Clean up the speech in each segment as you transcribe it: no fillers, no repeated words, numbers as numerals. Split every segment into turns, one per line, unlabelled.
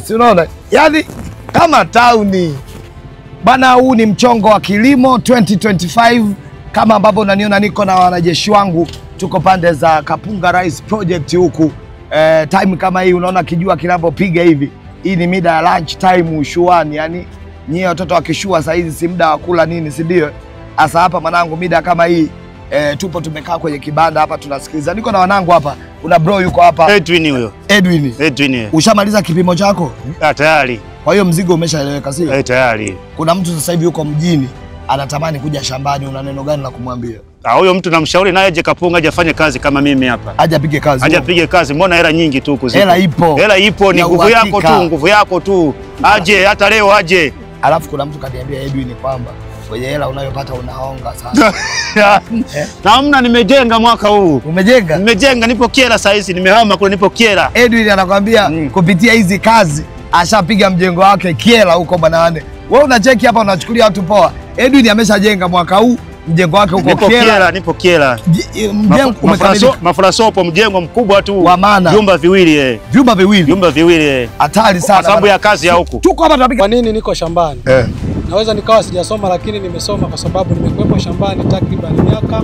Si unaona? Yaani kama tauni. Bana, huu ni mchongo wa kilimo 2025 kama ambavyo unaniona niko na wanajeshi wangu, tuko pande za Kapunga Rice Project huku. Time kama hii unaona kijua kinapopiga hivi. Hii ni mida ya lunch time ushuani, yani nyie watoto wakishua saa hizi si muda wa kula nini, si ndio? Asa hapa mwanangu mida kama hii tupo tumekaa kwenye kibanda hapa tunasikiliza. Niko na wanangu hapa. Kuna bro yuko hapa.
Edwin huyo. Edwin.
Ushamaliza kipimo chako?
Tayari.
Kwa hiyo mzigo umeshaeleweka sio?
Tayari.
Kuna mtu sasa hivi yuko mjini anatamani kuja shambani, una neno gani la kumwambia?
Huyo mtu namshauri naye aje Kapunga aje afanye kazi kama mimi hapa.
Aje apige kazi.
Aje apige kazi. Mbona hela nyingi tu huko zipo? Hela ipo ni nguvu yako tu. Aje hata leo aje.
Alafu kuna mtu kaniambia Edwin kwamba kwenye hela unayopata unaonga sana.
Namna nimejenga mwaka huu.
Umejenga?
Nimejenga, nipo Kiera saa hizi, nimehama kule nipo Kiera.
Edwin anakuambia kupitia hizi kazi ashapiga mjengo wake Kiera huko bwana wane. Wewe unacheki hapa unachukulia watu poa. Edwin ameshajenga mwaka huu mjengo wake huko Kiera.
Nipo Kiera.
Mjengo umekamilika.
Mafurasopo mjengo mkubwa tu.
Wa maana.
Vyumba viwili.
Vyumba viwili. Hatari sana.
Kwa sababu ya kazi ya huku.
Tuko hapa tunapiga.
Kwa nini niko shambani? Naweza nikawa sijasoma lakini nimesoma kwa sababu nimekuwepo shambani takriban miaka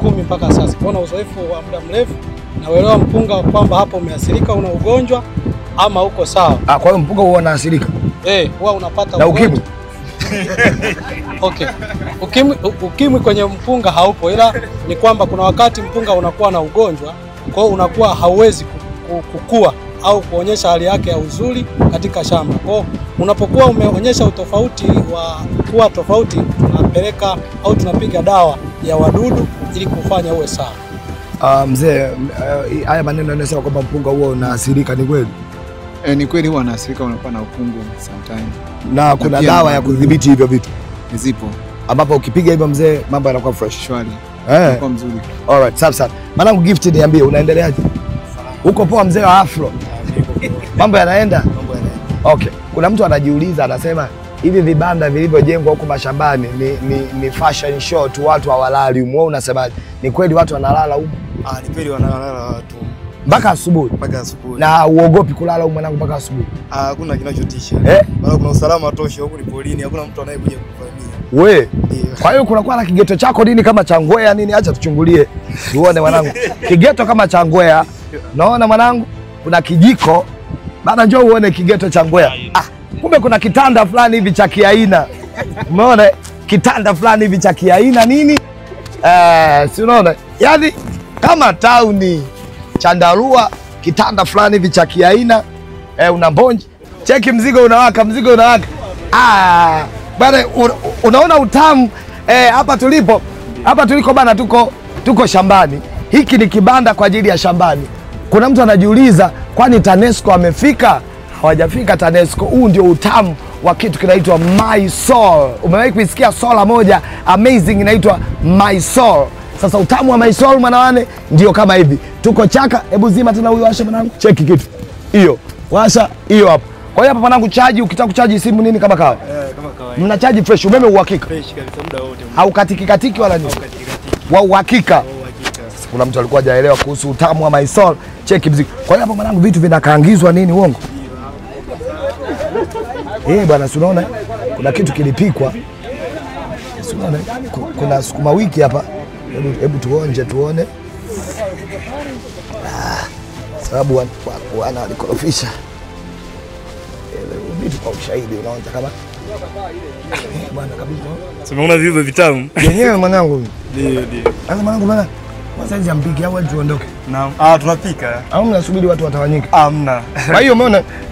10 mpaka sasa. Kuna uzoefu wa muda mrefu na uelewa mpunga kwamba hapo umeathirika, una ugonjwa ama uko sawa.
Kwa hiyo mpunga huwa unaathirika?
Huwa unapata
na ukimwi.
Okay. Ukimwi kwenye mpunga haupo, ila ni kwamba kuna wakati mpunga unakuwa na ugonjwa, kwa hiyo unakuwa hauwezi kukua au kuonyesha hali yake ya uzuri katika shamba. Kwa hiyo unapokuwa umeonyesha utofauti wa kuwa tofauti, tunapeleka au tunapiga dawa ya wadudu ili kufanya uwe sawa.
Mzee, haya maneno yanasema kwamba mpunga huo unaathirika, ni kweli?
Ni kweli huwa unaathirika, unakuwa na ukungu sometimes.
Na kuna dawa ya kudhibiti hivyo vitu?
Zipo.
Ambapo ukipiga hivyo mzee mambo yanakuwa fresh.
Shwari. Yanakuwa mzuri.
Alright, sawa. Mwanangu Gift, niambie unaendeleaje? Uko poa mzee wa Afro? Mambo yanaenda? Okay. Kuna mtu anajiuliza anasema hivi vibanda vilivyojengwa huko mashambani ni fashion show tu, watu hawalali. Wewe unasemaje? Ni kweli watu wanalala huko?
Ni kweli wanalala watu.
Mpaka asubuhi?
Mpaka asubuhi.
Na uogopi kulala huko mwanangu mpaka asubuhi?
Hakuna kinachotisha. Bado kuna usalama tosha huko, ni polini, hakuna mtu anayekuja kukuvamia.
We. Kwa hiyo kunakuwa na kigeto chako nini kama cha ngwea nini? Acha tuchungulie. Tuone mwanangu. Kigeto kama cha ngwea. Naona mwanangu kuna kijiko. Bana njoo uone kigeto cha ngwea. Kumbe kuna kitanda fulani hivi cha kiaina. Umeona? Kitanda fulani hivi cha kiaina nini? Si unaona? Yaani kama tauni. Chandarua, kitanda fulani hivi cha kiaina. Una mbonji. Cheki mzigo unawaka. Bana unaona utamu hapa tuliko bana, tuko shambani. Hiki ni kibanda kwa ajili ya shambani. Kuna mtu anajiuliza kwani TANESCO amefika? Hawajafika TANESCO. Huu ndio utamu wa kitu kinaitwa My Soul. Umewahi kuisikia sola moja amazing inaitwa My Soul? Sasa utamu wa My Soul manawane ndio kama hivi. Tuko chaka, hebu zima tena huyo washa mwanangu. Cheki kitu. Hiyo. Washa hiyo hapo. Kwa hiyo hapa mwanangu chaji, ukitaka kuchaji simu nini kama kawa?
Kama kawaida.
Mna chaji fresh, umeme uhakika?
Fresh kabisa muda wote.
Haukatiki wala nini? Wa uhakika. Kuna mtu alikuwa hajaelewa kuhusu utamu wa My Soul. Cheki mzigo. Kwa hiyo hapa mwanangu vitu vinakaangizwa nini, uongo? Bwana si unaona? Kuna kitu kilipikwa. Si unaona? Kuna sukuma wiki hapa. Hebu tuone. Sababu wana walikorofisha. Vitu kwa ushahidi unaona kama bwana kabisa.
Tumeona vivyo vitamu.
Yenyewe mwanangu.
Ndio.
Sasa mwanangu bwana, sasa mpike au tuondoke?
Naam. Tunapika.
Au mnasubiri watu watawanyike?
Hamna.
Kwa hiyo umeona